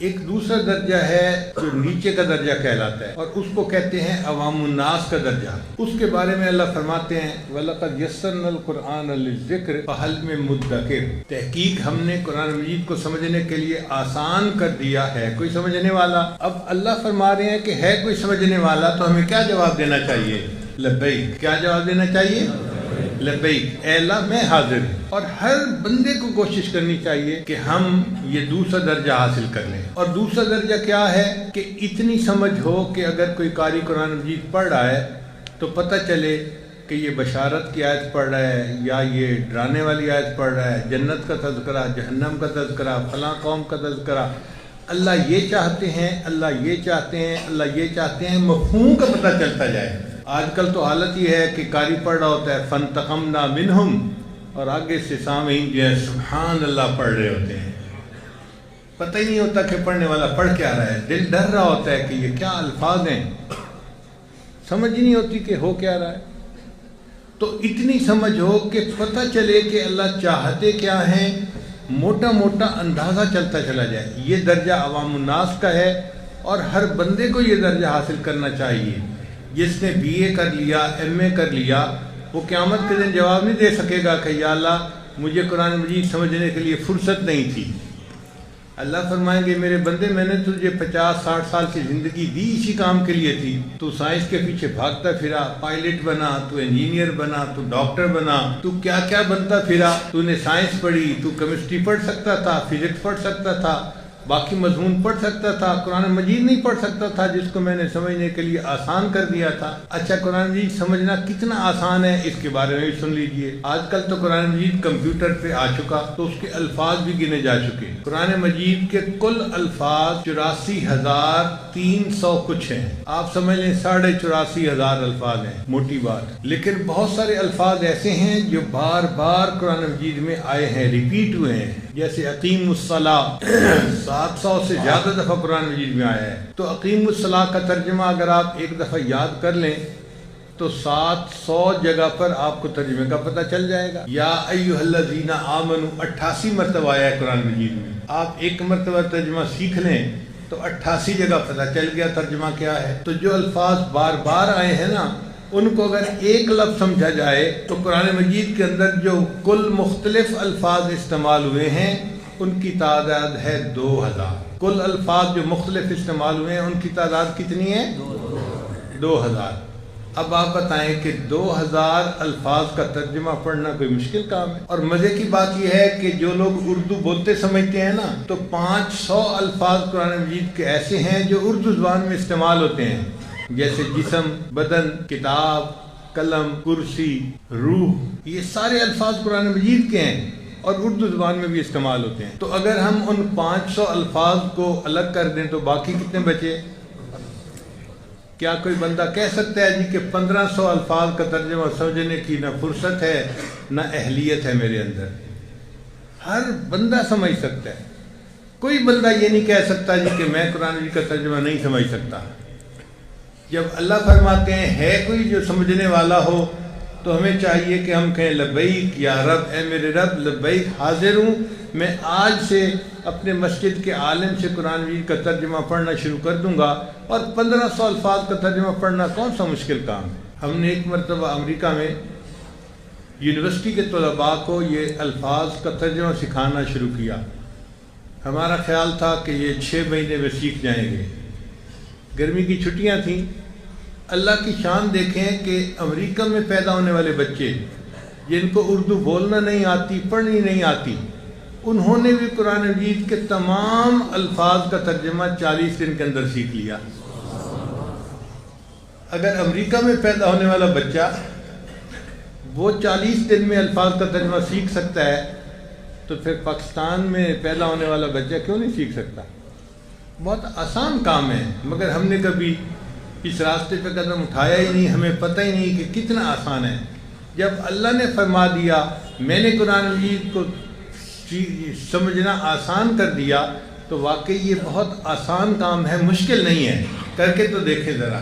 ایک دوسرا درجہ ہے جو نیچے کا درجہ کہلاتا ہے، اور اس کو کہتے ہیں عوام الناس کا درجہ۔ اس کے بارے میں اللہ فرماتے ہیں وَلَقَدْ يَسَّرْنَا الْقُرْآنَ لِلذِّكْرِ فَهَلْ مِن مُدَّكِرٍ، تحقیق ہم نے قرآن مجید کو سمجھنے کے لیے آسان کر دیا ہے، کوئی سمجھنے والا؟ اب اللہ فرما رہے ہیں کہ ہے کوئی سمجھنے والا، تو ہمیں کیا جواب دینا چاہیے؟ لبیک۔ کیا جواب دینا چاہیے؟ لبیک، اے اللہ میں حاضر ہوں۔ اور ہر بندے کو کوشش کرنی چاہیے کہ ہم یہ دوسرا درجہ حاصل کر لیں۔ اور دوسرا درجہ کیا ہے کہ اتنی سمجھ ہو کہ اگر کوئی قاری قرآن مجید پڑھ رہا ہے تو پتہ چلے کہ یہ بشارت کی آیت پڑھ رہا ہے یا یہ ڈرانے والی آیت پڑھ رہا ہے، جنت کا تذکرہ، جہنم کا تذکرہ، فلاں قوم کا تذکرہ، اللہ یہ چاہتے ہیں، اللہ یہ چاہتے ہیں، اللہ یہ چاہتے ہیں، مفہوم کا پتہ چلتا جائے۔ آج کل تو حالت یہ ہے کہ قاری پڑھ رہا ہوتا ہے فَانْتَقَمْنَا مِنْهُمْ، اور آگے سے سامعین جو ہے سبحان اللہ پڑھ رہے ہوتے ہیں، پتہ ہی نہیں ہوتا کہ پڑھنے والا پڑھ کیا رہا ہے، دل ڈر رہا ہوتا ہے کہ یہ کیا الفاظ ہیں، سمجھ ہی نہیں ہوتی کہ ہو کیا رہا ہے۔ تو اتنی سمجھ ہو کہ پتہ چلے کہ اللہ چاہتے کیا ہیں، موٹا موٹا اندازہ چلتا چلا جائے، یہ درجہ عوام الناس کا ہے، اور ہر بندے کو یہ درجہ حاصل کرنا چاہیے۔ جس نے بی اے کر لیا، ایم اے کر لیا، وہ قیامت کے دن جواب نہیں دے سکے گا کہ یا اللہ مجھے قرآن مجید سمجھنے کے لیے فرصت نہیں تھی۔ اللہ فرمائیں گے میرے بندے میں نے تجھے 50-60 سال کی زندگی دی اسی کام کے لیے تھی، تو سائنس کے پیچھے بھاگتا پھرا، پائلٹ بنا، تو انجینئر بنا، تو ڈاکٹر بنا، تو کیا کیا بنتا پھرا، تو نے سائنس پڑھی، تو کیمسٹری پڑھ سکتا تھا، فزکس پڑھ سکتا تھا، باقی مضمون پڑھ سکتا تھا، قرآن مجید نہیں پڑھ سکتا تھا جس کو میں نے سمجھنے کے لیے آسان کر دیا تھا۔ اچھا قرآن مجید سمجھنا کتنا آسان ہے اس کے بارے میں بھی سن لیجئے۔ آج کل تو قرآن مجید کمپیوٹر پہ آ چکا، تو اس کے الفاظ بھی گنے جا چکے۔ قرآن مجید کے کل الفاظ 84,300 کچھ ہیں، آپ سمجھ لیں 84,500 الفاظ ہیں، موٹی بات۔ لیکن بہت سارے الفاظ ایسے ہیں جو بار بار قرآن مجید میں آئے ہیں، ریپیٹ ہوئے ہیں، جیسے اقیم الصلاۃ 700 سے زیادہ دفعہ قرآن مجید میں آیا ہے۔ تو اقیم الصلاۃ کا ترجمہ اگر آپ ایک دفعہ یاد کر لیں تو 700 جگہ پر آپ کو ترجمے کا پتہ چل جائے گا۔ یا ایھا الذین آمنوا 88 مرتبہ آیا ہے قرآن مجید میں، آپ ایک مرتبہ ترجمہ سیکھ لیں تو 88 جگہ پتہ چل گیا ترجمہ کیا ہے۔ تو جو الفاظ بار بار آئے ہیں نا، ان کو اگر ایک لفظ سمجھا جائے تو قرآن مجید کے اندر جو کل مختلف الفاظ استعمال ہوئے ہیں ان کی تعداد ہے 2000۔ کل الفاظ جو مختلف استعمال ہوئے ہیں ان کی تعداد کتنی ہے؟ 2000۔ اب آپ بتائیں کہ 2000 الفاظ کا ترجمہ پڑھنا کوئی مشکل کام ہے؟ اور مزے کی بات یہ ہے کہ جو لوگ اردو بولتے سمجھتے ہیں نا، تو 500 الفاظ قرآن مجید کے ایسے ہیں جو اردو زبان میں استعمال ہوتے ہیں، جیسے جسم، بدن، کتاب، قلم، کرسی، روح، یہ سارے الفاظ قرآن مجید کے ہیں اور اردو زبان میں بھی استعمال ہوتے ہیں۔ تو اگر ہم ان 500 الفاظ کو الگ کر دیں تو باقی کتنے بچے؟ کیا کوئی بندہ کہہ سکتا ہے جی کہ 1500 الفاظ کا ترجمہ سمجھنے کی نہ فرصت ہے نہ اہلیت ہے میرے اندر؟ ہر بندہ سمجھ سکتا ہے، کوئی بندہ یہ نہیں کہہ سکتا جی کہ میں قرآن مجید کا ترجمہ نہیں سمجھ سکتا۔ جب اللہ فرماتے ہیں ہے کوئی جو سمجھنے والا ہو تو ہمیں چاہیے کہ ہم کہیں لبیک یا رب، اے میرے رب لبیک، حاضر ہوں، میں آج سے اپنے مسجد کے عالم سے قرآن مجید کا ترجمہ پڑھنا شروع کر دوں گا۔ اور 1500 الفاظ کا ترجمہ پڑھنا کون سا مشکل کام ہے؟ ہم نے ایک مرتبہ امریکہ میں یونیورسٹی کے طلباء کو یہ الفاظ کا ترجمہ سکھانا شروع کیا۔ ہمارا خیال تھا کہ یہ 6 مہینے میں سیکھ جائیں گے، گرمی کی چھٹیاں تھیں۔ اللہ کی شان دیکھیں کہ امریکہ میں پیدا ہونے والے بچے جن کو اردو بولنا نہیں آتی، پڑھنی نہیں آتی، انہوں نے بھی قرآن مجید کے تمام الفاظ کا ترجمہ 40 دن کے اندر سیکھ لیا۔ اگر امریکہ میں پیدا ہونے والا بچہ وہ 40 دن میں الفاظ کا ترجمہ سیکھ سکتا ہے تو پھر پاکستان میں پیدا ہونے والا بچہ کیوں نہیں سیکھ سکتا؟ بہت آسان کام ہے، مگر ہم نے کبھی اس راستے پہ قدم اٹھایا ہی نہیں، ہمیں پتہ ہی نہیں کہ کتنا آسان ہے۔ جب اللہ نے فرما دیا میں نے قرآن مجید کو سمجھنا آسان کر دیا تو واقعی یہ بہت آسان کام ہے، مشکل نہیں ہے، کر کے تو دیکھیں ذرا۔